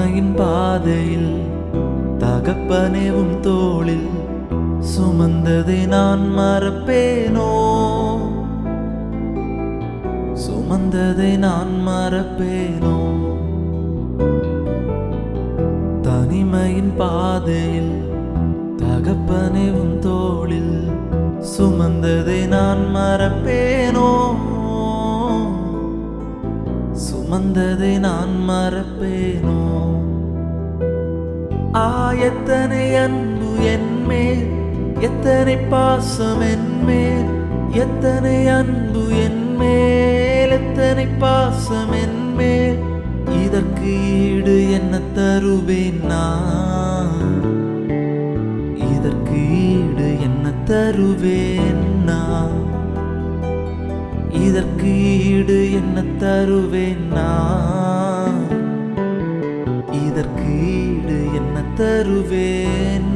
தனிமையின் பாதையில் தகப்பனேவும் தோளில் சுமந்ததை நான் மறப்பேனோ, சுமந்ததை நான் மறப்பேனோ. தனிமையின் பாதையில் தகப்பனேவும் தோளில் சுமந்ததை நான் மறப்பேனோ, சுமந்ததை நான் மறப்பேனோ. எத்தனை அன்பு என்மேல், எத்தனை பாசம் என்மேல், எத்தனை அன்பு என்மேல், எத்தனை பாசம் என்மேல். இதற்கு ஈடு என்ன தருவேன் நான், இதற்கு ஈடு என்ன தருவேன் நான், இதற்கு ஈடு என்ன தருவேன் நான், இதற்கு ஈடு என்ன தருவேன்